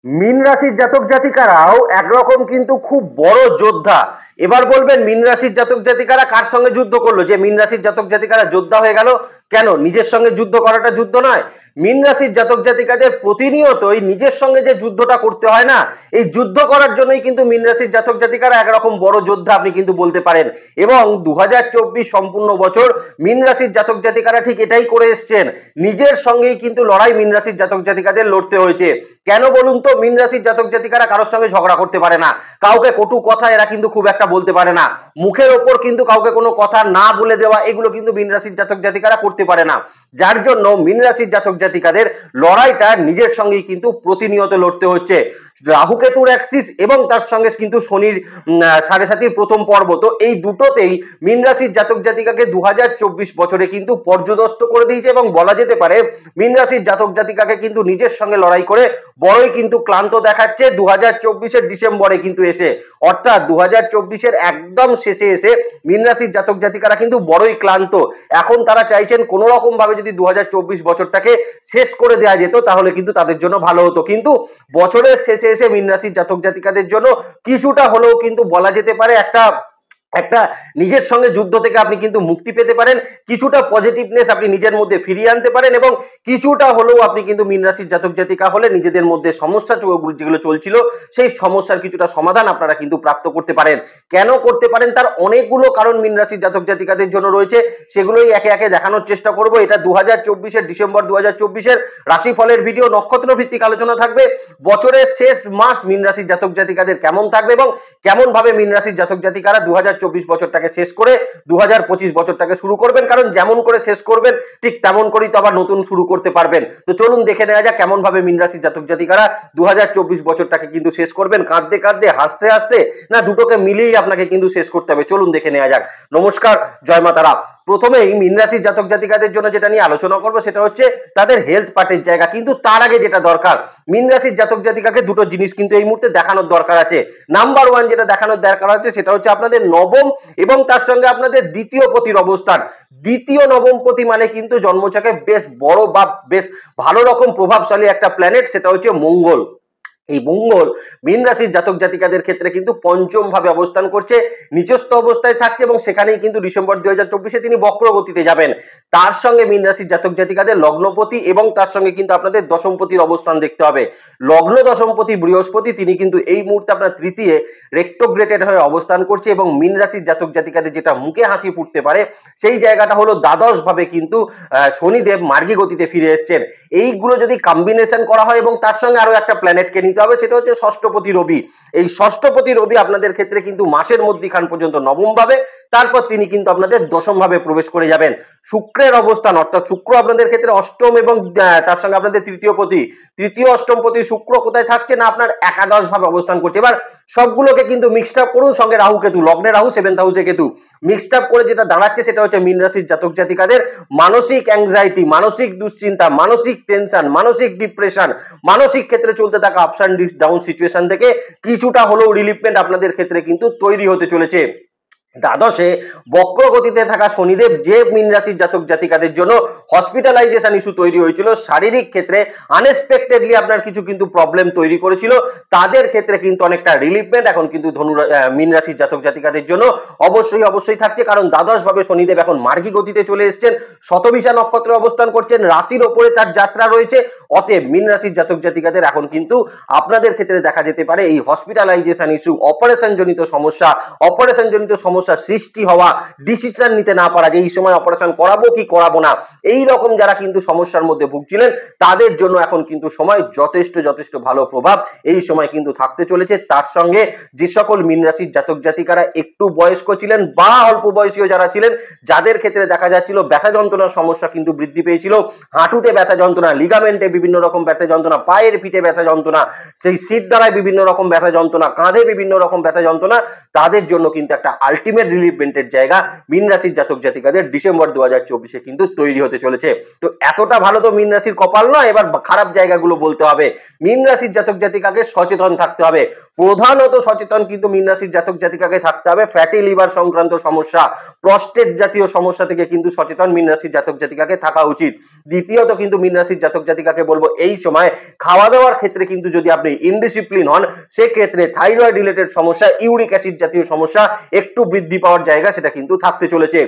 মীন রাশির জাতক জাতিকারাও একরকম কিন্তু খুব বড় যোদ্ধা। এবার বলবেন মীন রাশির জাতক জাতিকারা কার সঙ্গে যুদ্ধ করলো যে মীন রাশির জাতক জাতিকারা যোদ্ধা হয়ে গেল? কেন নিজের সঙ্গে যুদ্ধ করাটা যুদ্ধ নয়? মীন রাশির জাতক জাতিকাদের প্রতিনিয়তই নিজের সঙ্গে যে যুদ্ধটা করতে হয় না, এই যুদ্ধ করার জন্যই কিন্তু মীন রাশির জাতক জাতিকারা একরকম বড় যোদ্ধা আপনি কিন্তু বলতে পারেন। এবং 2024 সম্পূর্ণ বছর মীন রাশির জাতক জাতিকারা ঠিক এটাই করে এসছেন, নিজের সঙ্গেই কিন্তু লড়াই মীন রাশির জাতক জাতিকাদের লড়তে হয়েছে। কেন বলুন তো? মীন রাশির জাতক জাতিকারা কারোর সঙ্গে ঝগড়া করতে পারে না, কাউকে কটু কথা এরা কিন্তু খুব একটা বলতে পারে না, মুখের ওপর কিন্তু কাউকে কোনো কথা না বলে দেওয়া, এগুলো কিন্তু মীন রাশির জাতক জাতিকারা করতে পারে না। যার জন্য মীন রাশির জাতক জাতিকাদের লড়াইটা নিজের সঙ্গেই কিন্তু প্রতিনিয়ত লড়তে হচ্ছে। রাহু কেতুর অ্যাক্সিস এবং তার সঙ্গে কিন্তু শনির সাড়ে সাতির প্রথম পর্ব, তো এই দুটোতেই মীন রাশির জাতক জাতিকাকে 2024 বছরে কিন্তু পর্যদস্ত করে দিয়েছে। এবং বলা যেতে পারে মীন রাশির জাতক জাতিকাকে কিন্তু নিজের সঙ্গে লড়াই করে বড়ই কিন্তু ক্লান্ত দেখাচ্ছে 2024-এর ডিসেম্বরে কিন্তু এসে, অর্থাৎ 2024-এর একদম শেষে এসে মীন রাশির জাতক জাতিকারা কিন্তু বড়ই ক্লান্ত। এখন তারা চাইছেন কোনো রকম ভাবে যদি 2024 বছরটাকে শেষ করে দেওয়া যেত তাহলে কিন্তু তাদের জন্য ভালো হতো। কিন্তু বছরের শেষে এসে মীন রাশির জাতক জাতিকাদের জন্য কিছুটা হলেও কিন্তু বলা যেতে পারে একটা একটা নিজের সঙ্গে যুদ্ধ থেকে আপনি কিন্তু মুক্তি পেতে পারেন, কিছুটা পজিটিভনেস আপনি নিজের মধ্যে ফিরিয়ে আনতে পারেন, এবং কিছুটা হলেও আপনি কিন্তু মীন রাশির জাতক জাতিকা হলে নিজেদের মধ্যে সমস্যা যেগুলো চলছিল সেই সমস্যার কিছুটা সমাধান আপনারা কিন্তু প্রাপ্ত করতে পারেন। কেন করতে পারেন তার অনেকগুলো কারণ মীন রাশির জাতক জাতিকাদের জন্য রয়েছে, সেগুলোই একে একে দেখানোর চেষ্টা করব। এটা 2024-এর ডিসেম্বর 2024-এর রাশিফলের ভিডিও, নক্ষত্র ভিত্তিক আলোচনা থাকবে। বছরের শেষ মাস মীন রাশির জাতক জাতিকাদের কেমন থাকবে এবং কেমন ভাবে মীন রাশির জাতক জাতিকারা 2024 বছরটাকে শেষ করে 2025 বছরটাকে শুরু করবেন, কারণ যেমন করে শেষ করবেন ঠিক তেমন করেই তো আবার নতুন শুরু করতে পারবেন। তো চলুন দেখে নেওয়া যাক কেমন ভাবে মীন রাশির জাতক জাতিকারা 2024 বছরটাকে কিন্তু শেষ করবেন, কাঁদতে কাঁদতে হাসতে হাসতে, না দুটোকে মিলিয়েই আপনাকে কিন্তু শেষ করতে হবে। চলুন দেখে নেওয়া যাক। নমস্কার, জয় মা তারা। প্রথমেই মীন রাশির জাতক জাতিকাদের জন্য যেটা নিয়ে আলোচনা করবো সেটা হচ্ছে তাদের হেলথ পার্টের জায়গা। কিন্তু তার আগে যেটা দরকার, মীন রাশির জাতক জাতিকাকে দুটো জিনিস কিন্তু এই মুহূর্তে দেখানোর দরকার আছে। নাম্বার ওয়ান যেটা দেখানোর দরকার আছে সেটা হচ্ছে আপনাদের নবম এবং তার সঙ্গে আপনাদের দ্বিতীয় পতির অবস্থান। দ্বিতীয় নবমপতি মানে কিন্তু জন্মছকে বেশ বড় বা বেশ ভালো রকম প্রভাবশালী একটা প্ল্যানেট, সেটা হচ্ছে মঙ্গল। এই মঙ্গল মীন রাশির জাতক জাতিকাদের ক্ষেত্রে কিন্তু পঞ্চম ভাবে অবস্থান করছে, নিজস্ব অবস্থায় থাকছে, এবং সেখানেই কিন্তু ডিসেম্বর 2024-এ তিনি বক্রগতিতে যাবেন। তার সঙ্গে মীন রাশির জাতক জাতিকাদের লগ্নপতি এবং তার সঙ্গে কিন্তু আপনাদের দশমপতির অবস্থান দেখতে হবে। লগ্ন দশমপতি বৃহস্পতি তিনি কিন্তু এই মুহূর্তে আপনার তৃতীয় রেক্টোগ্রেটেড হয়ে অবস্থান করছে, এবং মীন রাশির জাতক জাতিকাদের যেটা মুখে হাসি ফুটতে পারে সেই জায়গাটা হলো দ্বাদশ ভাবে কিন্তু শনিদেব মার্গী গতিতে ফিরে এসছেন। এইগুলো যদি কম্বিনেশন করা হয় এবং তার সঙ্গে আরো একটা প্ল্যানেটকে নিতে হবে, সেটা হচ্ছে ষষ্ঠপতি রবি। এই ষষ্ঠপতি রবি আপনাদের ক্ষেত্রে কিন্তু মাসের মধ্যখান পর্যন্ত নবম ভাবে, তারপর তিনি কিন্তু আপনাদের দশম ভাবে প্রবেশ করে যাবেন। শুক্রের অবস্থান, অর্থাৎ শুক্র আপনাদের ক্ষেত্রে অষ্টম এবং তার সঙ্গে আপনাদের তৃতীয় অষ্টম পতি শুক্র কোথায় থাকছে না আপনার একাদশ ভাবে অবস্থান করছে। এবার সবগুলোকে কিন্তু মিক্সড আপ করুন, সঙ্গে রাহু কেতু, লগ্নে রাহু, 7th হাউসে কেতু, মিক্সড আপ করে যেটা দাঁড়াচ্ছে সেটা হচ্ছে মীন রাশির জাতক জাতিকাদের মানসিক অ্যাংজাইটি, মানসিক দুশ্চিন্তা, মানসিক টেনশন, মানসিক ডিপ্রেশন, মানসিক ক্ষেত্রে চলতে থাকা আপস এন্ড ডাউন সিচুয়েশন থেকে কিছুটা হলেও রিলিফমেন্ট আপনাদের ক্ষেত্রে কিন্তু তৈরি হতে চলেছে। দ্বাদশে বক্রগতিতে থাকা শনিদেব যে মীন রাশির জাতক জাতিকাদের জন্য হসপিটালাইজেশন ইস্যু তৈরি হয়েছিল, শারীরিক ক্ষেত্রে আনএক্সপেক্টেডলি আপনার কিছু কিন্তু প্রবলেম তৈরি করেছিল, তাদের ক্ষেত্রে কিন্তু অনেকটা রিলিফমেন্ট এখন কিন্তু মীন রাশির জাতক জাতিকাদের জন্য অবশ্যই থাকছে। কারণ দ্বাদশ ভাবে শনিদেব এখন মার্গী গতিতে চলে এসেছেন, শতবিশা নক্ষত্রে অবস্থান করছেন, রাশির ওপরে তার যাত্রা রয়েছে। অতএব মীন রাশির জাতক জাতিকাদের এখন কিন্তু আপনাদের ক্ষেত্রে দেখা যেতে পারে এই হসপিটালাইজেশন ইস্যু, অপারেশন জনিত সমস্যা সৃষ্টি হওয়া, ডিসিশন নিতে না পারা যে এই সময় অপারেশন করাবো কি করাবো না, এই রকম যারা কিন্তু সমস্যার মধ্যে ভুগছিলেন তাদের জন্য এখন কিন্তু সময় যথেষ্ট ভালো প্রভাব এই সময় কিন্তু থাকতে চলেছে। তার সঙ্গে যে সকল মীন রাশির জাতক জাতিকারা একটু বয়স্ক ছিলেন বা অল্প বয়সীয় যারা ছিলেন, যাদের ক্ষেত্রে দেখা যাচ্ছিল ব্যথা যন্ত্রণার সমস্যা কিন্তু বৃদ্ধি পেয়েছিল, হাঁটুতে ব্যথা যন্ত্রণা, লিগামেন্টে বিভিন্ন রকম ব্যথা যন্ত্রণা, পায়ের পিঠে ব্যথা যন্ত্রণা, সেই সিট দ্বারায় বিভিন্ন রকম ব্যথা যন্ত্রণা, কাঁধে বিভিন্ন রকম ব্যথা যন্ত্রণা, তাদের জন্য কিন্তু একটা আলটিমেট আলটিমেট রিলিভমেন্টের জায়গা মীন রাশির জাতক জাতিকাদের ডিসেম্বর 2024 কিন্তু তৈরি হতে চলেছে। তো এতটা ভালো তো মীন রাশির কপাল নয়, এবার খারাপ জায়গাগুলো বলতে হবে। মীন রাশির জাতক জাতিকাকে সচেতন থাকতে হবে, প্রধানত সচেতন কিন্তু মীন রাশির জাতক জাতিকাকে থাকতে হবে ফ্যাটি লিভার সংক্রান্ত সমস্যা, প্রস্টেট জাতীয় সমস্যা থেকে কিন্তু সচেতন মীন রাশির জাতক জাতিকাকে থাকা উচিত। দ্বিতীয়ত কিন্তু মীন রাশির জাতক জাতিকাকে বলবো এই সময় খাওয়া দাওয়ার ক্ষেত্রে কিন্তু যদি আপনি ইনডিসিপ্লিন হন, সেক্ষেত্রে থাইরয়েড রিলেটেড সমস্যা, ইউরিক অ্যাসিড জাতীয় সমস্যা একটু বৃদ্ধি পাওয়ার জায়গা সেটা কিন্তু থাকতে চলেছে।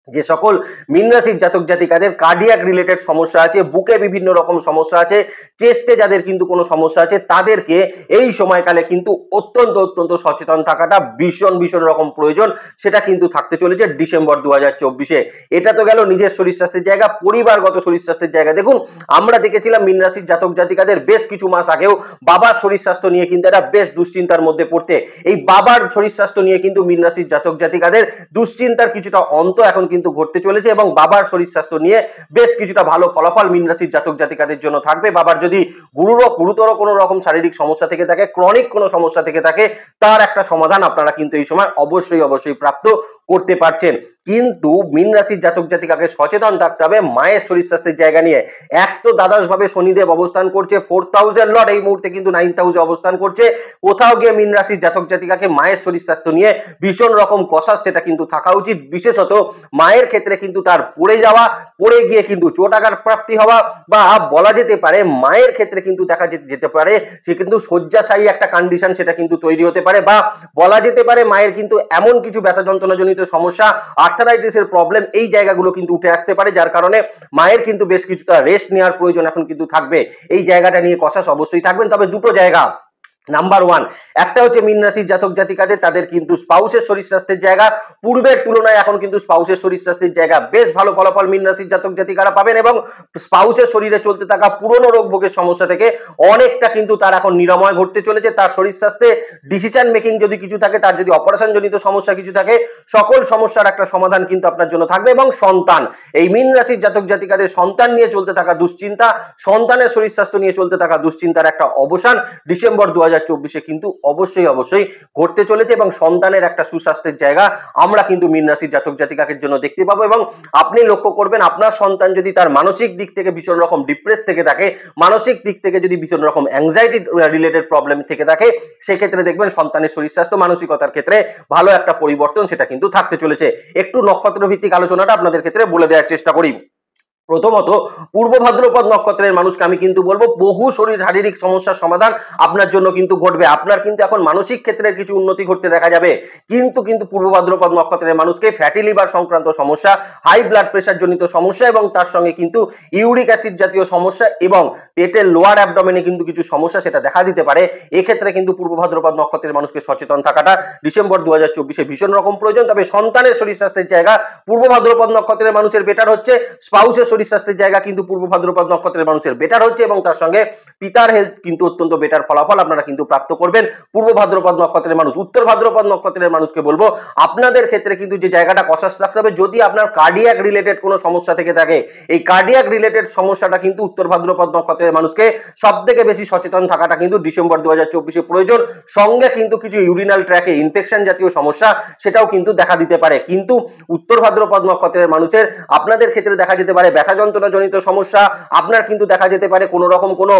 যে সকল মীন রাশির জাতক জাতিকাদের কার্ডিয়াক রিলেটেড সমস্যা আছে, বুকে বিভিন্ন রকম সমস্যা আছে, চেস্টে যাদের কিন্তু কোনো সমস্যা আছে, তাদেরকে এই সময়কালে কিন্তু অত্যন্ত সচেতন থাকাটা ভীষণ রকম প্রয়োজন, সেটা কিন্তু থাকতে চলেছে ডিসেম্বর 2024-এ। এটা তো গেল নিজের শরীর স্বাস্থ্যের জায়গা। পরিবারগত শরীর স্বাস্থ্যের জায়গা দেখুন, আমরা দেখেছিলাম মীন রাশির জাতক জাতিকাদের বেশ কিছু মাস আগেও বাবার শরীর স্বাস্থ্য নিয়ে কিন্তু একটা বেশ দুশ্চিন্তার মধ্যে পড়তে। এই বাবার শরীর স্বাস্থ্য নিয়ে কিন্তু মীন রাশির জাতক জাতিকাদের দুশ্চিন্তার কিছুটা অন্ত এখন কিন্তু ঘটতে চলেছে এবং বাবার শরীর স্বাস্থ্য নিয়ে বেশ কিছুটা ভালো ফলাফল মীন রাশির জাতক জাতিকাদের জন্য থাকবে। বাবার যদি গুরুতর কোনো রকম শারীরিক সমস্যা থেকে থাকে, ক্রনিক কোনো সমস্যা থেকে থাকে, তার একটা সমাধান আপনারা কিন্তু এই সময় অবশ্যই প্রাপ্ত করতে পারছেন। কিন্তু মীন রাশির জাতক জাতিকাকে সচেতন থাকতে হবে মায়ের শরীর স্বাস্থ্যের জায়গা নিয়ে। এক তো দ্বাদশ ভাবে শনিদেব অবস্থান করছে, 4000 লর্ড এই মুহূর্তে কিন্তু 9000 অবস্থান করছে। কোথাও গিয়ে মীন রাশির জাতক জাতিকাকে মায়ের শরীর স্বাস্থ্য নিয়ে ভীষণ রকম কষাস সেটা কিন্তু থাকা উচিত। বিশেষত মায়ের ক্ষেত্রে কিন্তু তার পড়ে গিয়ে কিন্তু চোটাঘাত প্রাপ্তি হওয়া, বা বলা যেতে পারে মায়ের ক্ষেত্রে কিন্তু দেখা যেতে পারে সে কিন্তু শয্যাশায়ী একটা কন্ডিশন সেটা কিন্তু তৈরি হতে পারে, বা বলা যেতে পারে মায়ের কিন্তু এমন কিছু ব্যথা যন্ত্রণাজনিত সমস্যা, আর্থারাইটিসের প্রবলেম, এই জায়গাগুলো কিন্তু উঠে আসতে পারে, যার কারণে মায়ের কিন্তু বেশ কিছুটা রেস্ট নেওয়ার প্রয়োজন এখন কিন্তু থাকবে। এই জায়গাটা নিয়ে কষাস অবশ্যই থাকবেন। তবে দুটো জায়গা, নাম্বার ওয়ান, একটা হচ্ছে মীন রাশির জাতক জাতিকাদের তাদের কিন্তু স্পাউসের শরীর স্বাস্থ্যের জায়গা পূর্বের তুলনায় এখন কিন্তু স্পাউসের শরীর স্বাস্থ্যের জায়গা বেশ ভালো ফলাফল মীন রাশির জাতক জাতিকারা পাবেন, এবং স্পাউসের শরীরে চলতে থাকা পুরনো রোগ ভোগের সমস্যা থেকে অনেকটা কিন্তু তার এখন নিরাময় ঘটতে চলেছে। তার শরীর স্বাস্থ্যে ডিসিশন মেকিং যদি কিছু থাকে, তার যদি অপারেশন জনিত সমস্যা কিছু থাকে, সকল সমস্যার একটা সমাধান কিন্তু আপনার জন্য থাকবে। এবং সন্তান, এই মীন রাশির জাতক জাতিকাদের সন্তান নিয়ে চলতে থাকা দুশ্চিন্তা, সন্তানের শরীর স্বাস্থ্য নিয়ে চলতে থাকা দুশ্চিন্তার একটা অবসান ডিসেম্বর 2024-এ কিন্তু অবশ্যই ঘটতে চলেছে, এবং সন্তানের একটা সুস্বাস্থ্যের জায়গা আমরা কিন্তু মীন রাশির জাতক জাতিকাদের জন্য দেখতে পাবো। এবং আপনি লক্ষ্য করবেন আপনার সন্তান যদি তার মানসিক দিক থেকে ভীষণ রকম ডিপ্রেস থেকে থাকে, মানসিক দিক থেকে যদি ভীষণ রকম অ্যাংজাইটি রিলেটেড প্রবলেম থেকে থাকে, সেক্ষেত্রে দেখবেন সন্তানের শরীর স্বাস্থ্য মানসিকতার ক্ষেত্রে ভালো একটা পরিবর্তন সেটা কিন্তু থাকতে চলেছে। একটু নক্ষত্র ভিত্তিক আলোচনাটা আপনাদের ক্ষেত্রে বলে দেওয়ার চেষ্টা করি। প্রথমত, পূর্ব ভাদ্রপদ নক্ষত্রের মানুষকে আমি কিন্তু বলবো বহু শারীরিক সমস্যার সমাধান আপনার জন্য কিন্তু ঘটবে। আপনার কিন্তু এখন মানসিক ক্ষেত্রে কিছু উন্নতি ঘটতে দেখা যাবে। কিন্তু পূর্ব ভাদ্রপদ নক্ষত্রের মানুষকে ফ্যাটি লিভার সংক্রান্ত সমস্যা, হাই ব্লাড প্রেশার জনিত সমস্যা, এবং তার সঙ্গে কিন্তু ইউরিক অ্যাসিড জাতীয় সমস্যা এবং পেটের লোয়ার অ্যাবডোমেনে কিন্তু কিছু সমস্যা সেটা দেখা দিতে পারে। এক্ষেত্রে কিন্তু পূর্ব ভাদ্রপদ নক্ষত্রের মানুষকে সচেতন থাকাটা ডিসেম্বর 2024-এ ভীষণ রকম প্রয়োজন। তবে সন্তানের শরীর স্বাস্থ্যের জায়গা পূর্ব ভাদ্রপদ নক্ষত্রের মানুষের বেটার হচ্ছে, স্পাউসের শরীর স্বাস্থ্যের জায়গা কিন্তু পূর্ব ভাদ্রপদ নক্ষত্রের মানুষের বেটার হচ্ছে, এবং তার সঙ্গে পিতার হেলথ কিন্তু অত্যন্ত বেটার ফলাফল আপনারা কিন্তু প্রাপ্ত করবেন পূর্ব ভাদ্রপদ নক্ষত্রের মানুষ। উত্তর ভাদ্রপদ নক্ষত্রের মানুষকে বলবো আপনাদের ক্ষেত্রে কিন্তু যে জায়গাটা কষাস রাখতে হবে, যদি আপনার কার্ডিয়াক রিলেটেড কোনো সমস্যা থেকে থাকে, এই কার্ডিয়াক রিলেটেড সমস্যাটা কিন্তু উত্তর ভাদ্রপদ নক্ষত্রের মানুষকে সব থেকে বেশি সচেতন থাকাটা কিন্তু ডিসেম্বর 2024-এ প্রয়োজন। সঙ্গে কিন্তু কিছু ইউরিনাল ট্র্যাকে ইনফেকশন জাতীয় সমস্যা সেটাও কিন্তু দেখা দিতে পারে। কিন্তু উত্তর ভাদ্রপদ নক্ষত্রের মানুষের আপনাদের ক্ষেত্রে দেখা যেতে পারে ব্যথা যন্ত্রণা জনিত সমস্যা, আপনার কিন্তু দেখা যেতে পারে কোনো রকম কোনো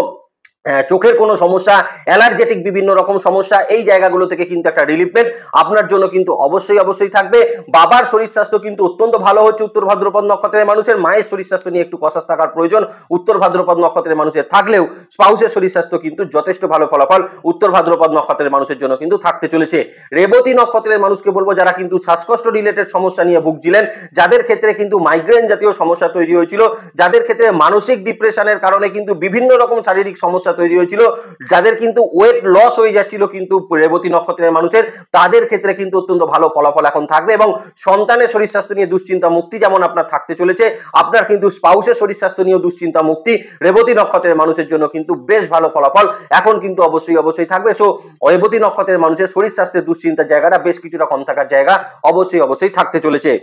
চোখের কোনো সমস্যা, অ্যালার্জেটিক বিভিন্ন রকম সমস্যা, এই জায়গাগুলো থেকে কিন্তু একটা রিলিফমেন্ট আপনার জন্য কিন্তু অবশ্যই থাকবে। বাবার শরীর স্বাস্থ্য কিন্তু অত্যন্ত ভালো হচ্ছে উত্তর ভাদ্রপদ নক্ষত্রের মানুষের। মায়ের শরীর স্বাস্থ্য নিয়ে একটু কষাস থাকার প্রয়োজন উত্তর ভাদ্রপদ নক্ষত্রের মানুষের থাকলেও স্পাউসের শরীর স্বাস্থ্য কিন্তু যথেষ্ট ভালো ফলাফল উত্তর ভাদ্রপদ নক্ষত্রের মানুষের জন্য কিন্তু থাকতে চলেছে। রেবতী নক্ষত্রের মানুষকে বলবো যারা কিন্তু শ্বাসকষ্ট রিলেটেড সমস্যা নিয়ে ভুগছিলেন, যাদের ক্ষেত্রে কিন্তু মাইগ্রেন জাতীয় সমস্যা তৈরি হয়েছিল, যাদের ক্ষেত্রে মানসিক ডিপ্রেশনের কারণে কিন্তু বিভিন্ন রকম শারীরিক সমস্যা তৈরি হয়েছিল, যাদের কিন্তু ওয়েট লস হয়ে যাচ্ছিল কিন্তু রেবতী নক্ষত্রের মানুষের, তাদের ক্ষেত্রে কিন্তু অত্যন্ত ভালো ফলাফল এখন থাকবে। এবং সন্তানের শরীর স্বাস্থ্য নিয়ে দুশ্চিন্তা মুক্তি যেমন আপনার থাকতে চলেছে, আপনার কিন্তু স্পাউসের শরীর স্বাস্থ্য নিয়ে দুশ্চিন্তা মুক্তি রেবতী নক্ষত্রের মানুষের জন্য কিন্তু বেশ ভালো ফলাফল এখন কিন্তু অবশ্যই থাকবে। সো রেবতী নক্ষত্রের মানুষের শরীর স্বাস্থ্যের দুশ্চিন্তার জায়গাটা বেশ কিছুটা কম থাকার জায়গা অবশ্যই থাকতে চলেছে।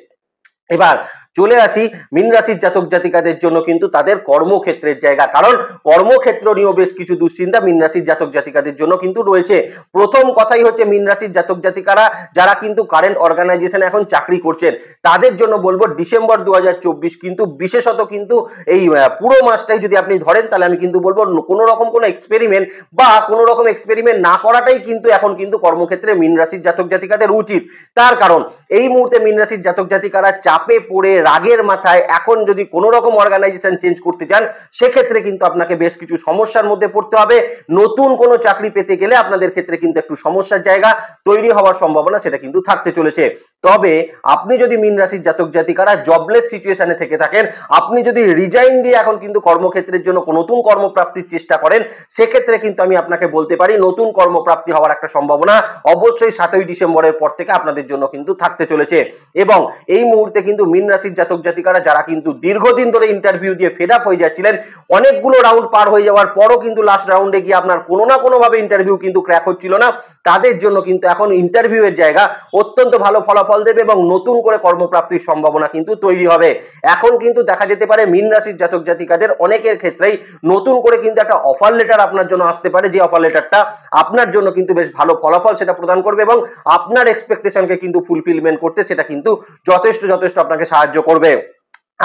এবার চলে আসি মীন রাশির জাতক জাতিকাদের জন্য কিন্তু তাদের কর্মক্ষেত্রের জায়গা, কারণ কর্মক্ষেত্র নিয়েও বেশ কিছু দুশ্চিন্তা মীন রাশির জাতক জাতিকাদের জন্য কিন্তু রয়েছে। প্রথম কথাই হচ্ছে মীন রাশির জাতক জাতিকারা যারা কিন্তু কারেন্ট অর্গানাইজেশনে এখন চাকরি করছেন তাদের জন্য বলবো ডিসেম্বর 2024 কিন্তু বিশেষত কিন্তু এই পুরো মাসটাই যদি আপনি ধরেন তাহলে আমি কিন্তু বলবো কোনো রকম কোনো এক্সপেরিমেন্ট বা কোনো রকম এক্সপেরিমেন্ট না করাটাই কিন্তু এখন কিন্তু কর্মক্ষেত্রে মীন রাশির জাতক জাতিকাদের উচিত। তার কারণ এই মুহূর্তে মীন রাশির জাতক জাতিকারা চাপে পড়ে রাগের মাথায় এখন যদি কোনো রকম অর্গানাইজেশন চেঞ্জ করতে চান সেক্ষেত্রে কিন্তু আপনাকে বেশ কিছু সমস্যার মধ্যে পড়তে হবে। নতুন কোনো চাকরি পেতে গেলে আপনাদের ক্ষেত্রে কিন্তু একটু সমস্যার জায়গা তৈরি হওয়ার সম্ভাবনা সেটা কিন্তু থাকতে চলেছে। তবে আপনি যদি মীন রাশির জাতক জাতিকারা জবলেস সিচুয়েশনে থেকে থাকেন, আপনি যদি রিজাইন দিয়ে এখন কিন্তু কর্মক্ষেত্রের জন্য নতুন কর্মপ্রাপ্তির চেষ্টা করেন সেক্ষেত্রে কিন্তু আমি আপনাকে বলতে পারি নতুন কর্মপ্রাপ্তি হওয়ার একটা সম্ভাবনা অবশ্যই 7ই ডিসেম্বরের পর থেকে আপনাদের জন্য কিন্তু থাকতে চলেছে। এবং এই মুহূর্তে কিন্তু মীন রাশির জাতক জাতিকারা যারা কিন্তু দীর্ঘদিন ধরে ইন্টারভিউ দিয়ে ফেড আপ হয়ে যাচ্ছিলেন, অনেকগুলো রাউন্ড পার হয়ে যাওয়ার পরও কিন্তু লাস্ট রাউন্ডে গিয়ে আপনার কোনো না কোনো ভাবে ইন্টারভিউ কিন্তু ক্র্যাক হচ্ছিল না, তাদের জন্য কিন্তু এখন ইন্টারভিউ এর জায়গা অত্যন্ত ভালো ফলাফল দেবে এবং নতুন করে কর্মপ্রাপ্তির সম্ভাবনা কিন্তু তৈরি হবে। এখন কিন্তু দেখা যেতে পারে মীন রাশির জাতক জাতিকাদের অনেকের ক্ষেত্রেই নতুন করে কিন্তু একটা অফার লেটার আপনার জন্য আসতে পারে, যে অফার লেটারটা আপনার জন্য কিন্তু বেশ ভালো ফলাফল সেটা প্রদান করবে এবং আপনার এক্সপেকটেশনকে কিন্তু ফুলফিলমেন্ট করতে সেটা কিন্তু যথেষ্ট আপনাকে সাহায্য করবে।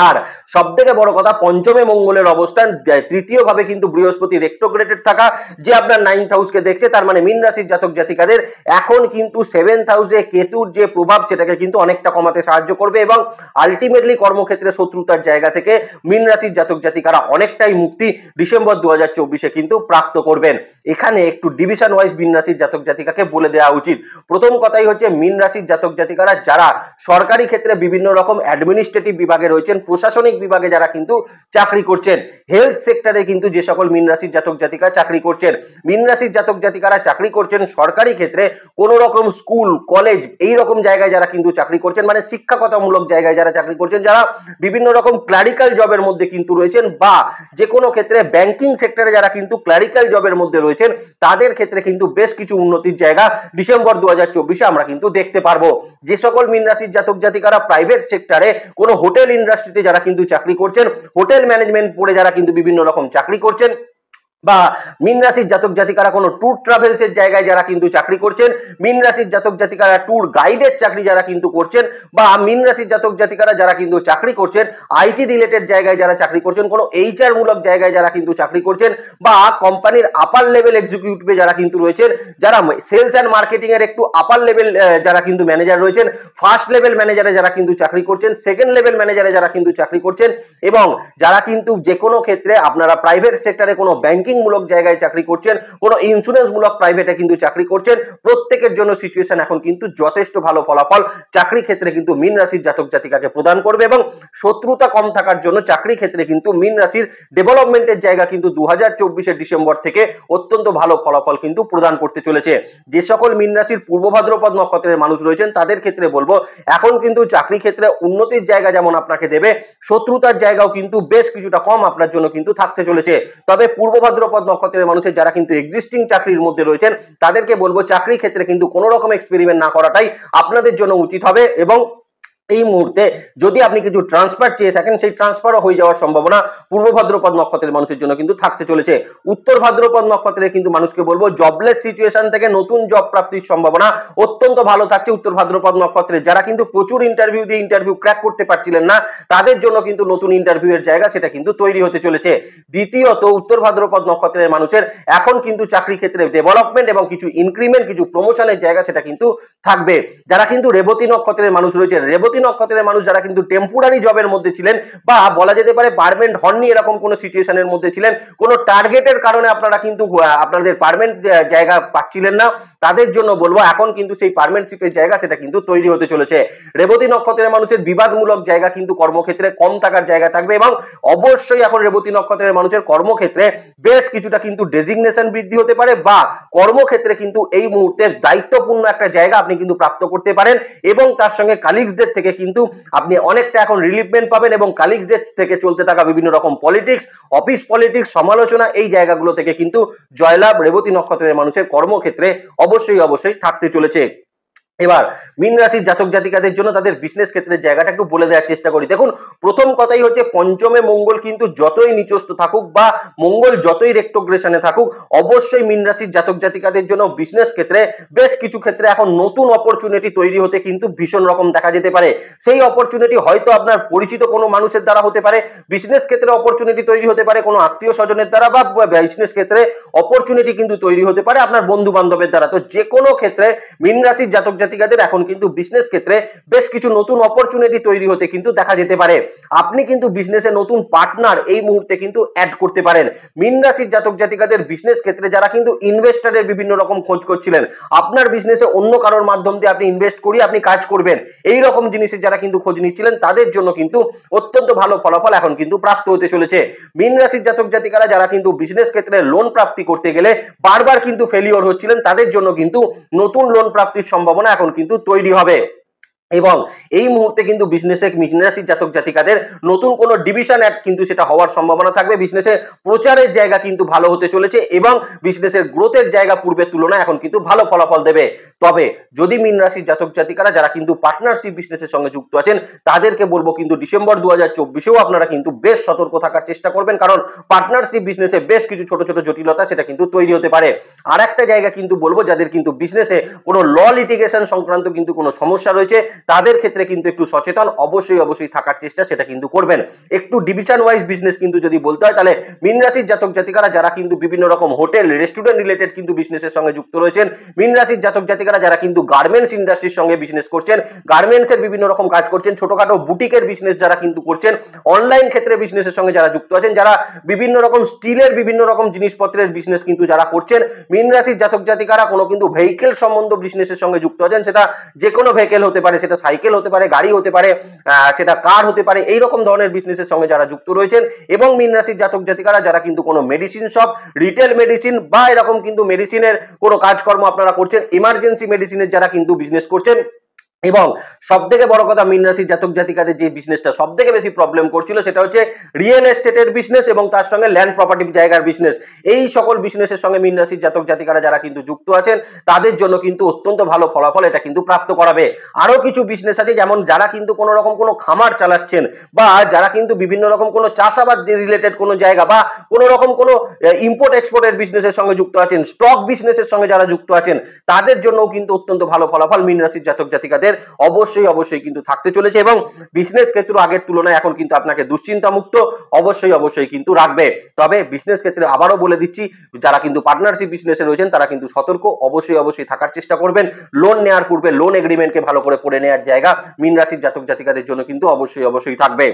আর সব থেকে বড় কথা পঞ্চমে মঙ্গলের অবস্থান, তৃতীয় ভাবে কিন্তু বৃহস্পতি রেট্রোগ্রেডেড থাকা, যে আপনার 9th হাউসকে দেখছে, তার মানে মীন রাশির জাতক জাতিকাদের এখন কিন্তু 7th হাউসে কেতুর যে প্রভাব সেটাকে কিন্তু অনেকটা কমাতে সাহায্য করবে এবং আলটিমেটলি কর্মক্ষেত্রে শত্রুতার জায়গা থেকে মীন রাশির জাতক জাতিকারা অনেকটাই মুক্তি ডিসেম্বর 2024 কিন্তু প্রাপ্ত করবেন। এখানে একটু ডিভিশন ওয়াইজ মীন রাশির জাতক জাতিকাকে বলে দেওয়া উচিত। প্রথম কথাই হচ্ছে মীন রাশির জাতক জাতিকারা যারা সরকারি ক্ষেত্রে বিভিন্ন রকম অ্যাডমিনিস্ট্রেটিভ বিভাগে রয়েছেন, প্রশাসনিক বিভাগে যারা কিন্তু চাকরি করছেন, হেলথ সেক্টরে কিন্তু যে সকল মীন রাশির জাতক জাতিকা চাকরি করছেন, মীন রাশির জাতক জাতিকারা চাকরি করছেন সরকারি ক্ষেত্রে কোন রকম স্কুল কলেজ এই রকম জায়গায় যারা কিন্তু চাকরি করছেন, মানে শিক্ষাগতমূলক জায়গায় যারা চাকরি করছেন, যারা বিভিন্ন রকম ক্লারিক্যাল জবের মধ্যে কিন্তু রয়েছেন বা যে কোনো ক্ষেত্রে ব্যাংকিং সেক্টরে যারা কিন্তু ক্লারিক্যাল জবের মধ্যে রয়েছেন, তাদের ক্ষেত্রে কিন্তু বেশ কিছু উন্নতির জায়গা ডিসেম্বর 2024 আমরা কিন্তু দেখতে পারবো। যে সকল মীন রাশির জাতক জাতিকারা প্রাইভেট সেক্টরে কোনো হোটেল ইন্ডাস্ট্রিতে যারা কিন্তু চাকরি করছেন, হোটেল ম্যানেজমেন্ট পড়ে যারা কিন্তু বিভিন্ন রকম চাকরি করছেন, বা মীন রাশির জাতক জাতিকারা কোনো ট্যুর ট্রাভেলস এর জায়গায় যারা কিন্তু চাকরি করছেন, মীন রাশির জাতক জাতিকারা ট্যুর গাইডের চাকরি যারা কিন্তু করছেন, বা মীন রাশির জাতক জাতিকারা যারা কিন্তু চাকরি করছেন আইটি রিলেটেড জায়গায় যারা চাকরি করছেন, কোনো এইচআর মূলক জায়গায় যারা কিন্তু চাকরি করছেন, বা কোম্পানির আপার লেভেল এক্সিকিউটিভে যারা কিন্তু রয়েছেন, যারা সেলস এন্ড মার্কেটিং এর একটু আপার লেভেল যারা কিন্তু ম্যানেজার রয়েছেন, ফার্স্ট লেভেল ম্যানেজারে যারা কিন্তু চাকরি করছেন, সেকেন্ড লেভেল ম্যানেজারে যারা কিন্তু চাকরি করছেন, এবং যারা কিন্তু যে কোনো ক্ষেত্রে আপনারা প্রাইভেট সেক্টরে কোনো ব্যাংকিং মূলক জায়গায় চাকরি করছেন, কোনো ইন্স্যুরেন্স মূলক প্রাইভেটে কিন্তু চাকরি করছেন, প্রত্যেকের জন্য সিচুয়েশন এখন কিন্তু যথেষ্ট ভালো ফলাফল চাকরি ক্ষেত্রে কিন্তু মীন রাশির জাতক জাতিকাকে প্রদান করবে এবং শত্রুতা কম থাকার জন্য চাকরি ক্ষেত্রে কিন্তু মীন রাশির ডেভেলপমেন্টের জায়গা কিন্তু 2024 ডিসেম্বর থেকে অত্যন্ত ভালো ফলাফল কিন্তু প্রদান করতে চলেছে। যে সকল মীন রাশির পূর্ব ভাদ্রপদ নক্ষত্রের মানুষ রয়েছেন তাদের ক্ষেত্রে বলবো এখন কিন্তু চাকরি ক্ষেত্রে উন্নতির জায়গা যেমন আপনাকে দেবে, শত্রুতার জায়গাও কিন্তু বেশ কিছুটা কম আপনার জন্য কিন্তু থাকতে চলেছে। তবে পূর্ব ভাদ্রপদ নক্ষত্রের মানুষের যারা কিন্তু এক্সিস্টিং চাকরির মধ্যে রয়েছেন তাদেরকে বলবো চাকরি ক্ষেত্রে কিন্তু কোনো রকম এক্সপেরিমেন্ট না করাটাই আপনাদের জন্য উচিত হবে এবং এই মুহূর্তে যদি আপনি কিছু ট্রান্সফার চেয়ে থাকেন সেই ট্রান্সফারও হয়ে যাওয়ার সম্ভাবনা পূর্ব ভাদ্রপদ নক্ষত্রের মানুষের জন্য কিন্তু থাকতে চলেছে। উত্তর ভাদ্রপদ নক্ষত্রের কিন্তু মানুষকে বলবো জবলেস সিচুয়েশন থেকে নতুন জব প্রাপ্তির সম্ভাবনা অত্যন্ত ভালো থাকছে। উত্তর ভাদ্রপদ নক্ষত্রের যারা কিন্তু প্রচুর ইন্টারভিউ দিয়ে ইন্টারভিউ ক্র্যাক করতে পারছিলেন না তাদের জন্য কিন্তু নতুন ইন্টারভিউ এর জায়গা সেটা কিন্তু তৈরি হতে চলেছে। দ্বিতীয়ত উত্তর ভাদ্রপদ নক্ষত্রের মানুষের এখন কিন্তু চাকরি ক্ষেত্রে ডেভেলপমেন্ট এবং কিছু ইনক্রিমেন্ট কিছু প্রমোশনের জায়গা সেটা কিন্তু থাকবে। যারা কিন্তু রেবতী নক্ষত্রের মানুষ রয়েছে, রেবতী নক্ষত্রের মানুষ যারা কিন্তু টেম্পোরারি জবের মধ্যে ছিলেন বা বলা যেতে পারে পার্মানেন্ট হননি এরকম কোন সিচুয়েশনের মধ্যে ছিলেন, কোন টার্গেটের কারণে আপনারা কিন্তু আপনাদের পার্মানেন্ট জায়গা পাচ্ছিলেন না, তাদের জন্য বলবো এখন কিন্তু সেই পার্মানেন্টশিপের জায়গা সেটা কিন্তু তৈরি হতে চলেছে। রেবতী নক্ষত্রের মানুষের বিবাদমূলক জায়গা কিন্তু কর্মক্ষেত্রে কম থাকার জায়গা থাকবে এবং অবশ্যই এখন রেবতী নক্ষত্রের মানুষের কর্মক্ষেত্রে বেশ কিছুটা কিন্তু ডেজিগনেশন বৃদ্ধি হতে পারে বা কর্মক্ষেত্রে কিন্তু এই মুহূর্তে দায়িত্বপূর্ণ একটা জায়গা আপনি কিন্তু প্রাপ্ত করতে পারেন এবং তার সঙ্গে কালিগসদের থেকে কিন্তু আপনি অনেকটা এখন রিলিফমেন্ট পাবেন এবং কালিগসদের থেকে চলতে থাকা বিভিন্ন রকম পলিটিক্স, অফিস পলিটিক্স, সমালোচনা এই জায়গাগুলো থেকে কিন্তু জয়লাভ রেবতী নক্ষত্রের মানুষের কর্মক্ষেত্রে অবশ্যই থাকতে চলেছে। এবার মীন রাশির জাতক জাতিকাদের জন্য তাদের বিজনেস ক্ষেত্রের জায়গাটা একটু বলে দেওয়ার চেষ্টা করি। দেখুন, প্রথম কথাই হচ্ছে পঞ্চমে মঙ্গল কিন্তু যতই নিচস্থ থাকুক বা মঙ্গল যতই রেক্টোগ্রেশনে থাকুক, অবশ্যই মীন রাশির জাতক জাতিকাদের জন্য বিজনেস ক্ষেত্রে বেশ কিছু ক্ষেত্রে এখন নতুন অপরচুনিটি তৈরি হতে কিন্তু ভীষণ রকম দেখা যেতে পারে। সেই অপরচুনিটি হয়তো আপনার পরিচিত কোনো মানুষের দ্বারা হতে পারে, বিজনেস ক্ষেত্রে অপরচুনিটি তৈরি হতে পারে কোনো আত্মীয় স্বজনের দ্বারা, বা বিজনেস ক্ষেত্রে অপরচুনিটি কিন্তু তৈরি হতে পারে আপনার বন্ধু বান্ধবের দ্বারা। তো যে কোনো ক্ষেত্রে মীন রাশির জাতক জাতিকাদের এখন কিন্তু বিজনেস ক্ষেত্রে বেশ কিছু নতুন অপরচুনিটি তৈরি হতে কিন্তু দেখা যেতে পারে। আপনি কিন্তু বিজনেসে নতুন পার্টনার এই মুহূর্তে কিন্তু অ্যাড করতে পারেন। মীন রাশির জাতক জাতিকাদের বিজনেস ক্ষেত্রে যারা কিন্তু ইনভেস্টরের বিভিন্ন রকম খোঁজ করছিলেন, আপনার বিজনেসে অন্য কারোর মাধ্যম দিয়ে আপনি ইনভেস্ট করিয়ে আপনি কাজ করবেন, এই রকম জিনিসের যারা কিন্তু খোঁজ নিচ্ছিলেন, তাদের জন্য কিন্তু অত্যন্ত ভালো ফলাফল এখন কিন্তু প্রাপ্ত হতে চলেছে। মীন রাশির জাতক জাতিকারা যারা কিন্তু বিজনেস ক্ষেত্রে লোন প্রাপ্তি করতে গেলে বারবার কিন্তু ফেলিওর হচ্ছিলেন, তাদের জন্য কিন্তু নতুন লোন প্রাপ্তির সম্ভাবনা এখন কিন্তু তৈরি হবে। এবং এই মুহূর্তে কিন্তু বিজনেসে মীন রাশির জাতক জাতিকাদের নতুন কোনো ডিভিশন অ্যাড কিন্তু সেটা হওয়ার সম্ভাবনা থাকবে। বিজনেসে প্রচারের জায়গা কিন্তু ভালো হতে চলেছে এবং বিজনেসের গ্রোথের জায়গা পূর্বের তুলনায় এখন কিন্তু ভালো ফলাফল দেবে। তবে যদি মীন রাশির জাতক জাতিকারা যারা কিন্তু পার্টনারশিপ বিজনেসের সঙ্গে যুক্ত আছেন, তাদেরকে বলবো কিন্তু ডিসেম্বর 2024-এও আপনারা কিন্তু বেশ সতর্ক থাকার চেষ্টা করবেন, কারণ পার্টনারশিপ বিজনেসে বেশ কিছু ছোট ছোট জটিলতা সেটা কিন্তু তৈরি হতে পারে। আর একটা জায়গা কিন্তু বলবো, যাদের কিন্তু বিজনেসে কোনো ল লিটিগেশন সংক্রান্ত কিন্তু কোনো সমস্যা রয়েছে, তাদের ক্ষেত্রে কিন্তু একটু সচেতন অবশ্যই থাকার চেষ্টা সেটা কিন্তু করবেন। একটু ডিভিশন ওয়াইজ বিজনেস কিন্তু যদি বলতে হয়, তাহলে মীন রাশির জাতক জাতিকারা যারা কিন্তু বিভিন্ন রকম হোটেল রেস্টুরেন্ট রিলেটেড কিন্তু বিজনেসের সঙ্গে যুক্ত রয়েছেন, মীন রাশির জাতক জাতিকারা যারা কিন্তু গার্মেন্টস ইন্ডাস্ট্রির সঙ্গে বিজনেস করছেন, গার্মেন্টস এর বিভিন্ন রকম কাজ করছেন, ছোটখাটো বুটিকের বিজনেস যারা কিন্তু করছেন, অনলাইন ক্ষেত্রে বিজনেসের সঙ্গে যারা যুক্ত আছেন, যারা বিভিন্ন রকম স্টিলের বিভিন্ন রকম জিনিসপত্রের বিজনেস কিন্তু যারা করছেন, মীন রাশির জাতক জাতিকারা কোনো কিন্তু ভেহিকেল সম্বন্ধ বিজনেসের সঙ্গে যুক্ত আছেন, সেটা যে কোনো ভেহিকেল হতে পারে, সেটা সাইকেল হতে পারে, গাড়ি হতে পারে, সেটা কার হতে পারে, এই রকম ধরনের বিজনেসের সঙ্গে যারা যুক্ত রয়েছেন, এবং মীন রাশির জাতক জাতিকারা যারা কিন্তু কোনো মেডিসিন শপ, রিটেল মেডিসিন বা এরকম কিন্তু মেডিসিনের কোনো কাজকর্ম আপনারা করছেন, ইমার্জেন্সি মেডিসিনের যারা কিন্তু বিজনেস করছেন, এবং সব থেকে বড় কথা মীন রাশির জাতক জাতিকাদের যে বিজনেসটা সব থেকে বেশি প্রবলেম করছিল, সেটা হচ্ছে রিয়েল এস্টেটের বিজনেস এবং তার সঙ্গে ল্যান্ড প্রপার্টি জায়গার বিজনেস। এই সকল বিজনেসের সঙ্গে মীন রাশির জাতক জাতিকারা যারা কিন্তু যুক্ত আছেন, তাদের জন্য কিন্তু অত্যন্ত ভালো ফলাফল এটা কিন্তু প্রাপ্ত করাবে। আরো কিছু বিজনেস আছে, যেমন যারা কিন্তু কোনো রকম কোনো খামার চালাচ্ছেন, বা যারা কিন্তু বিভিন্ন রকম কোনো চাষাবাদ রিলেটেড কোনো জায়গা, বা কোনো রকম কোনো ইম্পোর্ট এক্সপোর্টের বিজনেসের সঙ্গে যুক্ত আছেন, স্টক বিজনেসের সঙ্গে যারা যুক্ত আছেন, তাদের জন্য কিন্তু অত্যন্ত ভালো ফলাফল মীন রাশির জাতক জাতিকাদের অবশ্যই কিন্তু থাকতে চলেছে। এবং বিজনেস ক্ষেত্র আগের তুলনায় এখন কিন্তু আপনাকে দুশ্চিন্তা মুক্ত অবশ্যই কিন্তু রাখবে। তবে বিজনেস ক্ষেত্রে আবারও বলে দিচ্ছি, যারা কিন্তু পার্টনারশিপ বিজনেসে রয়েছেন, তারা কিন্তু সতর্ক অবশ্যই থাকার চেষ্টা করবেন। লোন নেওয়ার পূর্বে লোন এগ্রিমেন্টকে ভালো করে পড়ে নেওয়ার জায়গা মীন রাশির জাতক জাতিকাদের জন্য কিন্তু অবশ্যই থাকবে।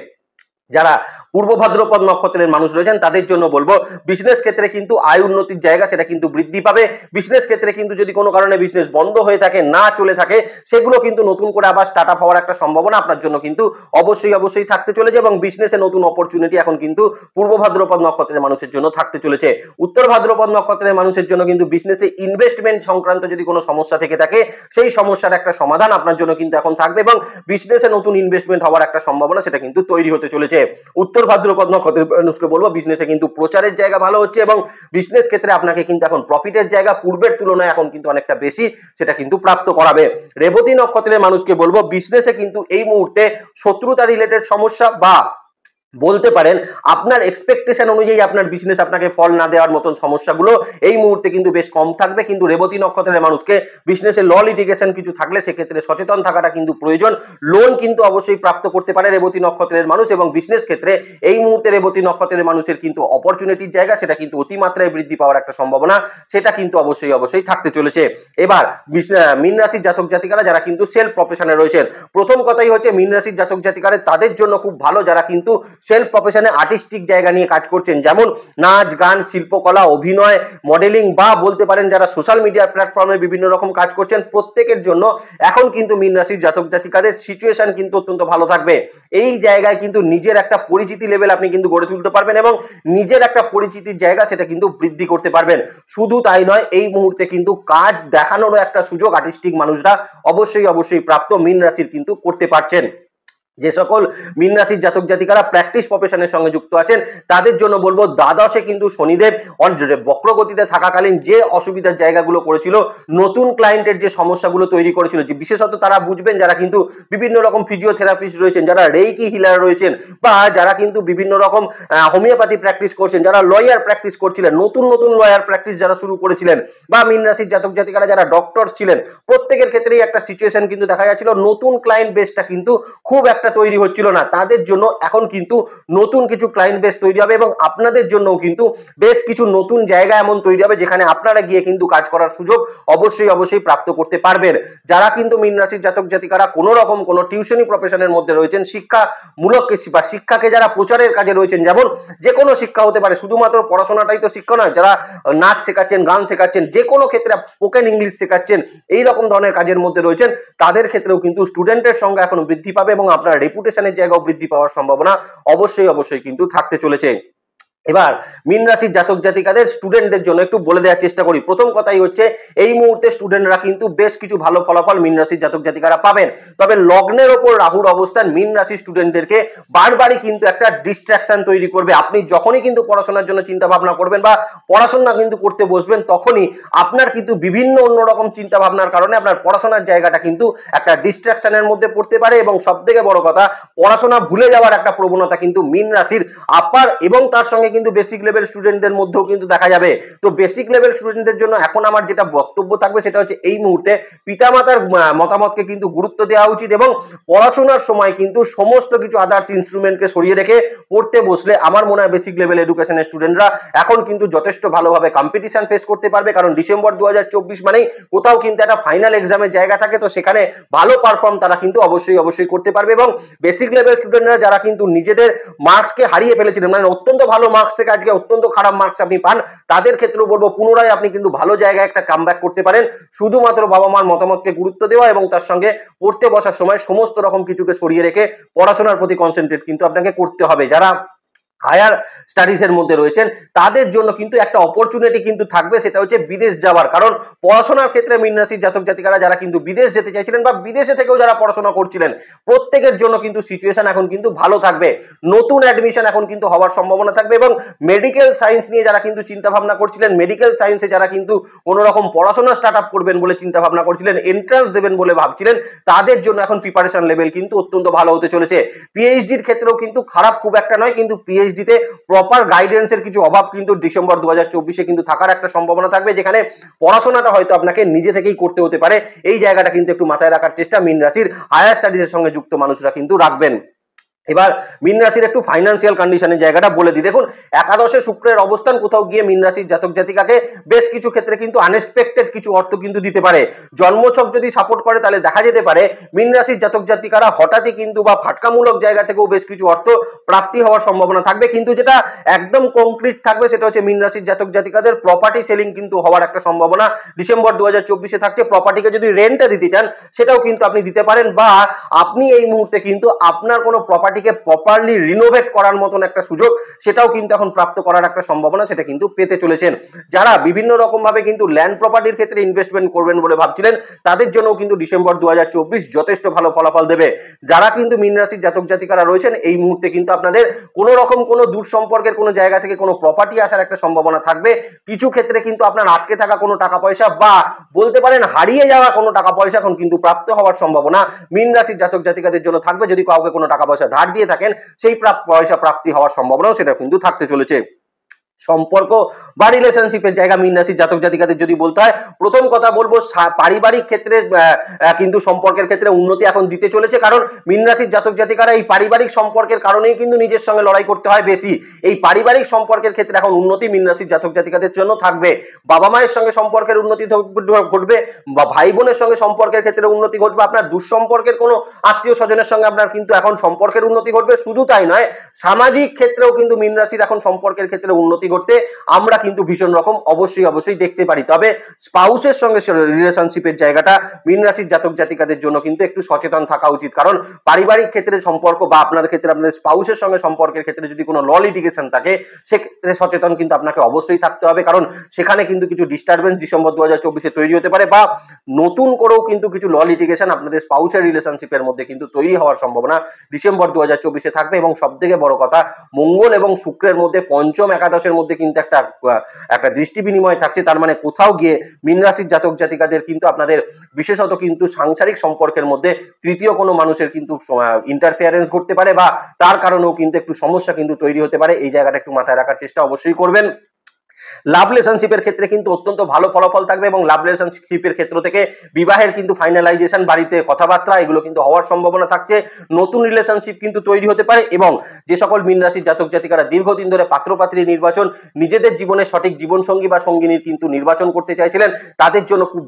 যারা পূর্ব ভাদ্রপদ নক্ষত্রের মানুষ রয়েছেন, তাদের জন্য বলবো বিজনেস ক্ষেত্রে কিন্তু আয় উন্নতির জায়গা সেটা কিন্তু বৃদ্ধি পাবে। বিজনেস ক্ষেত্রে কিন্তু যদি কোনো কারণে বিজনেস বন্ধ হয়ে থাকে, না চলে থাকে, সেগুলো কিন্তু নতুন করে আবার স্টার্ট আপ হওয়ার একটা সম্ভাবনা আপনার জন্য কিন্তু অবশ্যই থাকতে চলেছে। এবং বিজনেসে নতুন অপরচুনিটি এখন কিন্তু পূর্ব ভাদ্রপদ নক্ষত্রের মানুষের জন্য থাকতে চলেছে। উত্তর ভাদ্রপদ নক্ষত্রের মানুষের জন্য কিন্তু বিজনেসে ইনভেস্টমেন্ট সংক্রান্ত যদি কোনো সমস্যা থেকে থাকে, সেই সমস্যার একটা সমাধান আপনার জন্য কিন্তু এখন থাকবে, এবং বিজনেসে নতুন ইনভেস্টমেন্ট হওয়ার একটা সম্ভাবনা সেটা কিন্তু তৈরি হতে চলেছে। উত্তর ভাদ্রপদ নক্ষত্রের মানুষকে বলবো বিজনেসে কিন্তু প্রচারের জায়গা ভালো হচ্ছে, এবং বিজনেস ক্ষেত্রে আপনাকে কিন্তু এখন প্রফিটের জায়গা পূর্বের তুলনায় এখন কিন্তু অনেকটা বেশি সেটা কিন্তু প্রাপ্ত করাবে। রেবতী নক্ষত্রের মানুষকে বলবো বিজনেসে কিন্তু এই মুহূর্তে শত্রুতা রিলেটেড সমস্যা, বা বলতে পারেন আপনার এক্সপেকটেশন অনুযায়ী আপনার বিজনেস আপনাকে ফল না দেওয়ার মতন সমস্যাগুলো এই মুহূর্তে কিন্তু বেশ কম থাকবে। কিন্তু রেবতী নক্ষত্রের মানুষকে বিজনেসে ল লিটিগেশন কিছু থাকলে সেক্ষেত্রে সচেতন থাকাটা কিন্তু প্রয়োজন। লোন কিন্তু অবশ্যই প্রাপ্ত করতে পারে রেবতী নক্ষত্রের মানুষ, এবং বিজনেস ক্ষেত্রে এই মুহূর্তে রেবতী নক্ষত্রের মানুষের কিন্তু অপরচুনিটির জায়গা সেটা কিন্তু অতিমাত্রায় বৃদ্ধি পাওয়ার একটা সম্ভাবনা সেটা কিন্তু অবশ্যই থাকতে চলেছে। এবার মীন রাশির জাতক জাতিকারা যারা কিন্তু সেলফ প্রফেশনে রয়েছেন, প্রথম কথাই হচ্ছে মীন রাশির জাতক জাতিকারা তাদের জন্য খুব ভালো, যারা কিন্তু সেলফ প্রফেশনে আর্টিস্টিক জায়গা নিয়ে কাজ করছেন, যেমন নাচ গান, শিল্পকলা, অভিনয়, মডেলিং, বা বলতে পারেন যারা সোশ্যাল মিডিয়া প্ল্যাটফর্মে বিভিন্ন রকম কাজ করছেন, প্রত্যেকের জন্য এখন কিন্তু মীন রাশির জাতক জাতিকাদের সিচুয়েশন কিন্তু অত্যন্ত ভালো থাকবে। এই জায়গায় কিন্তু নিজের একটা পরিচিতি লেভেল আপনি কিন্তু গড়ে তুলতে পারবেন, এবং নিজের একটা পরিচিতির জায়গা সেটা কিন্তু বৃদ্ধি করতে পারবেন। শুধু তাই নয়, এই মুহূর্তে কিন্তু কাজ দেখানোরও একটা সুযোগ আর্টিস্টিক মানুষরা অবশ্যই প্রাপ্ত মীন রাশির কিন্তু করতে পারছেন। যে সকল মীন রাশির জাতক জাতিকারা প্র্যাকটিস প্রফেশনের সঙ্গে যুক্ত আছেন তাদের জন্য বলবো দ্বাদশে কিন্তু শনিদেব বক্রগতিতে থাকাকালীন যে অসুবিধার জায়গাগুলো করেছিল, নতুন ক্লায়েন্টের যে সমস্যাগুলো তৈরি করেছিল, যে বিশেষত তারা বুঝবেন যারা কিন্তু বিভিন্ন রকম ফিজিওথেরাপিস্ট রয়েছেন, যারা রেইকি হিলার রয়েছেন, বা যারা কিন্তু বিভিন্ন রকম হোমিওপ্যাথি প্র্যাকটিস করছেন, যারা লয়ার প্র্যাকটিস করছিলেন, নতুন নতুন লয়ার প্র্যাকটিস যারা শুরু করেছিলেন, বা মীন রাশির জাতক জাতিকারা যারা ডক্টর ছিলেন, প্রত্যেকের ক্ষেত্রেই একটা সিচুয়েশন কিন্তু দেখা যাচ্ছিল নতুন ক্লায়েন্ট বেসটা কিন্তু খুব একটা তৈরি হচ্ছিল না। তাদের জন্য এখন কিন্তু নতুন কিছু ক্লায়েন্ট বেস তৈরি হবে এবং আপনাদের জন্যও কিন্তু বেশ কিছু নতুন জায়গা এমন তৈরি হবে যেখানে আপনারা গিয়ে কিন্তু কাজ করার সুযোগ অবশ্যই প্রাপ্ত করতে পারবেন। যারা কিন্তু মীন রাশির জাতক জাতিকারা কোনো রকম কোনো টিউশনি প্রফেশনের মধ্যে রয়েছেন, শিক্ষামূলক বা শিক্ষাকে যারা প্রচারের কাজে রয়েছেন, যেমন যে কোনো শিক্ষা হতে পারে, শুধুমাত্র পড়াশোনাটাই তো শিক্ষা নয়, যারা নাচ শেখাচ্ছেন, গান শেখাচ্ছেন, যে কোনো ক্ষেত্রে স্পোকেন ইংলিশ শেখাচ্ছেন, এই রকম ধরনের কাজের মধ্যে রয়েছেন, তাদের ক্ষেত্রেও কিন্তু স্টুডেন্টের সংখ্যা এখন বৃদ্ধি পাবে এবং আপনার রেপুটেশনের জায়গাও বৃদ্ধি পাওয়ার সম্ভাবনা অবশ্যই কিন্তু থাকতে চলেছে। এবার মীন রাশির জাতক জাতিকাদের স্টুডেন্টদের জন্য একটু বলে দেওয়ার চেষ্টা করি। প্রথম কথাই হচ্ছে এই মুহূর্তে স্টুডেন্টরা কিন্তু বেশ কিছু ভালো ফলাফল মীন রাশির জাতক জাতিকারা পাবেন। তবে লগ্নের ওপর রাহুর অবস্থান মীন রাশির স্টুডেন্টদেরকে বারবারই কিন্তু একটা ডিস্ট্রাকশন তৈরি করবে। আপনি যখনই কিন্তু পড়াশোনার জন্য চিন্তা ভাবনা করবেন বা পড়াশোনা কিন্তু করতে বসবেন, তখনই আপনার কিন্তু বিভিন্ন অন্যরকম চিন্তা ভাবনার কারণে আপনার পড়াশোনার জায়গাটা কিন্তু একটা ডিস্ট্রাকশনের মধ্যে পড়তে পারে এবং সব থেকে বড় কথা, পড়াশোনা ভুলে যাওয়ার একটা প্রবণতা কিন্তু মীন রাশির আপার এবং তার সঙ্গে কিন্তু বেসিক লেভেল স্টুডেন্টদের মধ্যেও কিন্তু দেখা যাবে। তো বেসিক লেভেল স্টুডেন্টদের জন্য এখন আমার যেটা বক্তব্য থাকবে সেটা হচ্ছে এই মুহূর্তে পিতামাতার মতামতকে কিন্তু গুরুত্ব দেওয়া উচিত এবং পড়াশোনার সময় কিন্তু সমস্ত কিছু আদার্স ইনস্ট্রুমেন্টকে সরিয়ে রেখে পড়তে বসলে আমার মনে হয় বেসিক লেভেল এডুকেশনের স্টুডেন্টরা এখন কিন্তু যথেষ্ট ভালোভাবে কম্পিটিশন ফেস করতে পারবে। কারণ ডিসেম্বর 2024 মানেই কোথাও কিন্তু একটা ফাইনাল এক্সামের জায়গা থাকে, তো সেখানে ভালো পারফর্ম তারা কিন্তু অবশ্যই করতে পারবে। এবং বেসিক লেভেল স্টুডেন্টরা যারা কিন্তু নিজেদের মার্কসকে হারিয়ে ফেলেছিলেন, মানে অত্যন্ত ভালো মার্কস থেকে আজকে অত্যন্ত খারাপ মার্কস আপনি পান, তাদের ক্ষেত্রেও বলবো পুনরায় আপনি কিন্তু ভালো জায়গায় একটা কামব্যাক করতে পারেন। শুধুমাত্র বাবা মার মতামতকে গুরুত্ব দেওয়া এবং তার সঙ্গে পড়তে বসার সময় সমস্ত রকম কিছুকে সরিয়ে রেখে পড়াশোনার প্রতি কনসেন্ট্রেট কিন্তু আপনাকে করতে হবে। যারা হায়ার স্টাডিজ এর মধ্যে রয়েছেন তাদের জন্য কিন্তু একটা অপরচুনিটি কিন্তু থাকবে, সেটা হচ্ছে বিদেশ যাওয়ার। কারণ পড়াশোনার ক্ষেত্রে মীন রাশির জাতক জাতিকারা যারা কিন্তু বিদেশ যেতে চাইছিলেন বা বিদেশে থেকেও যারা পড়াশোনা করছিলেন, প্রত্যেকের জন্য কিন্তু সিচুয়েশন এখন কিন্তু ভালো থাকবে। নতুন অ্যাডমিশন এখন কিন্তু হওয়ার সম্ভাবনা থাকবে এবং মেডিকেল সায়েন্স নিয়ে যারা কিন্তু চিন্তা ভাবনা করছিলেন, মেডিকেল সায়েন্সে যারা কিন্তু কোনো রকম পড়াশোনা স্টার্ট আপ করবেন বলে চিন্তা ভাবনা করছিলেন, এন্ট্রান্স দেবেন বলে ভাবছিলেন, তাদের জন্য এখন প্রিপারেশন লেভেল কিন্তু অত্যন্ত ভালো হতে চলেছে। পিএইচডির ক্ষেত্রেও কিন্তু খারাপ খুব একটা নয়, কিন্তু পিএইচডিতে প্রপার গাইডেন্সের কিছু অভাব কিন্তু ডিসেম্বর 2024-এ কিন্তু থাকার একটা সম্ভাবনা থাকবে, যেখানে পড়াশোনাটা হয়তো আপনাকে নিজে থেকেই করতে হতে পারে। এই জায়গাটা কিন্তু একটু মাথায় রাখার চেষ্টা মীন রাশির হায়ার স্টাডিজের সঙ্গে যুক্ত মানুষরা কিন্তু রাখবেন। এবার মীন রাশির একটু ফাইন্যান্সিয়াল কন্ডিশনের জায়গাটা বলে দিই। দেখুন, একাদশে শুক্রের অবস্থান কোথাও গিয়ে মীন রাশির জাতক জাতিকাকে বেশ কিছু ক্ষেত্রে কিন্তু আনএক্সপেক্টেড কিছু অর্থ কিন্তু দিতে পারে। জন্মছক যদি সাপোর্ট করে তাহলে দেখা যেতে পারে মীন রাশির জাতক জাতিকারা হঠাৎই কিন্তু বা ফাটকামূলক জায়গা থেকেও বেশ কিছু অর্থ প্রাপ্তি হওয়ার সম্ভাবনা থাকবে। কিন্তু যেটা একদম কংক্রিট থাকবে সেটা হচ্ছে মীন রাশির জাতক জাতিকাদের প্রপার্টি সেলিং কিন্তু হওয়ার একটা সম্ভাবনা ডিসেম্বর 2024-এ থাকছে। প্রপার্টিকে যদি রেন্টে দিতে চান সেটাও কিন্তু আপনি দিতে পারেন, বা আপনি এই মুহূর্তে কিন্তু আপনার কোনো প্রপার্টিকে প্রপারলি রিনোভেট করার মতন একটা সুযোগ সেটাও কিন্তু এখন প্রাপ্ত করার একটা সম্ভাবনা সেটা কিন্তু পেতে চলেছেন। যারা বিভিন্ন রকম ভাবে কিন্তু ল্যান্ড প্রপার্টির ক্ষেত্রে ইনভেস্টমেন্ট করবেন বলে ভাবছিলেন, তাদের জন্য কিন্তু ডিসেম্বর 2024 যথেষ্ট ভালো ফলাফল দেবে। যারা কিন্তু মীন রাশির জাতক জাতিকারা রয়েছেন এই মুহূর্তে কিন্তু আপনাদের কোনো রকম কোনো দূর সম্পর্কের কোনো জায়গা থেকে কোনো প্রপার্টি আসার একটা সম্ভাবনা থাকবে। কিছু ক্ষেত্রে কিন্তু আপনার আটকে থাকা কোনো টাকা পয়সা বা বলতে পারেন হারিয়ে যাওয়া কোনো টাকা পয়সা এখন কিন্তু প্রাপ্ত হওয়ার সম্ভাবনা মীন রাশির জাতক জাতিকাদের জন্য থাকবে। যদি কাউকে কোনো টাকা পয়সা ধার দিয়ে থাকেন, সেই পয়সা প্রাপ্তি হওয়ার সম্ভাবনাও সেটা কিন্তু থাকতে চলেছে। সম্পর্ক বা রিলেশনশিপের জায়গা মীন রাশির জাতক জাতিকাদের যদি বলতে হয়, প্রথম কথা বলবো পারিবারিক ক্ষেত্রে কিন্তু সম্পর্কের ক্ষেত্রে উন্নতি এখন দিতে চলেছে। কারণ মীন রাশির জাতক জাতিকারা এই পারিবারিক সম্পর্কের কারণেই কিন্তু নিজের সঙ্গে লড়াই করতে হয় বেশি। এই পারিবারিক সম্পর্কের ক্ষেত্রে এখন উন্নতি মীন রাশির জাতক জাতিকাদের জন্য থাকবে। বাবা মায়ের সঙ্গে সম্পর্কের উন্নতি ঘটবে, বা ভাই বোনের সঙ্গে সম্পর্কের ক্ষেত্রে উন্নতি ঘটবে। আপনার দুঃসম্পর্কের কোনো আত্মীয় স্বজনের সঙ্গে আপনার কিন্তু এখন সম্পর্কের উন্নতি ঘটবে। শুধু তাই নয়, সামাজিক ক্ষেত্রেও কিন্তু মীন রাশির এখন সম্পর্কের ক্ষেত্রে উন্নতি ক্ষতি করতে আমরা কিন্তু ভীষণ রকম অবশ্যই দেখতে পারি। তবে স্পাউসের সঙ্গে রিলেশনশিপের জায়গাটা মীন রাশির জাতক জাতিকাদের জন্য কিন্তু একটু সচেতন থাকা উচিত, কারণ পারিবারিক ক্ষেত্রে সম্পর্ক বা আপনাদের ক্ষেত্রে আপনাদের স্পাউসের সঙ্গে সম্পর্কের ক্ষেত্রে যদি কোনো ল লিটিগেশন থাকে সেক্ষেত্রে সচেতন কিন্তু আপনাকে অবশ্যই থাকতে হবে, কারণ সেখানে কিন্তু কিছু ডিস্টারবেন্স ডিসেম্বর 2024-এ তৈরি হতে পারে, বা নতুন করেও কিন্তু কিছু ল লিটিগেশন আপনাদের স্পাউসের রিলেশনশিপের মধ্যে কিন্তু তৈরি হওয়ার সম্ভাবনা ডিসেম্বর 2024-এ থাকবে। এবং সব থেকে বড় কথা, মঙ্গল এবং শুক্রের মধ্যে পঞ্চম একাদশের মধ্যে কিন্তু একটা দৃষ্টি বিনিময় থাকছে। তার মানে কোথাও গিয়ে মীন রাশির জাতক জাতিকাদের কিন্তু আপনাদের বিশেষত কিন্তু সাংসারিক সম্পর্কের মধ্যে তৃতীয় কোনো মানুষের কিন্তু ইন্টারফেয়ারেন্স ঘটতে পারে, বা তার কারণেও কিন্তু একটু সমস্যা কিন্তু তৈরি হতে পারে। এই জায়গাটা একটু মাথায় রাখার চেষ্টা অবশ্যই করবেন। লাভ রিলেশনশিপের ক্ষেত্রে কিন্তু অত্যন্ত ভালো ফলাফল থাকবে, এবং লাভ রিলেশনশিপের ক্ষেত্র থেকে বিবাহের কিন্তু ফাইনালাইজেশন, বাড়িতে কথাবার্তা এগুলো কিন্তু হওয়ার সম্ভাবনা থাকছে। নতুন রিলেশনশিপ কিন্তু তৈরি হতে পারে, এবং যে সকল মীন রাশির জাতক জাতিকারা দীর্ঘদিন ধরে পাত্রপাত্রী নির্বাচন, নিজেদের জীবনে সঠিক জীবনসঙ্গী বা সঙ্গিনীর কিন্তু নির্বাচন করতে চাইছিলেন, তাদের জন্য খুব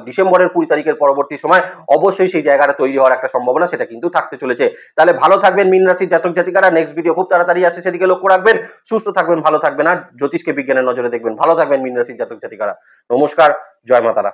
ডিসেম্বরের 20 তারিখের পরবর্তী সময় অবশ্যই সেই জায়গাটা তৈরি হওয়ার একটা সম্ভাবনা সেটা কিন্তু থাকতে চলেছে। তাহলে ভালো থাকবেন মীন রাশির জাতক জাতিকারা। নেক্সট ভিডিও খুব তাড়াতাড়ি আসছে, সেদিকে লক্ষ্য রাখবেন। সুস্থ থাকবেন, ভালো থাকবেন, আর জ্যোতিষকে বিজ্ঞানের নজরে দেখবেন। ভালো থাকবেন মীন রাশির জাতক জাতিকারা। নমস্কার, জয় মাতারা।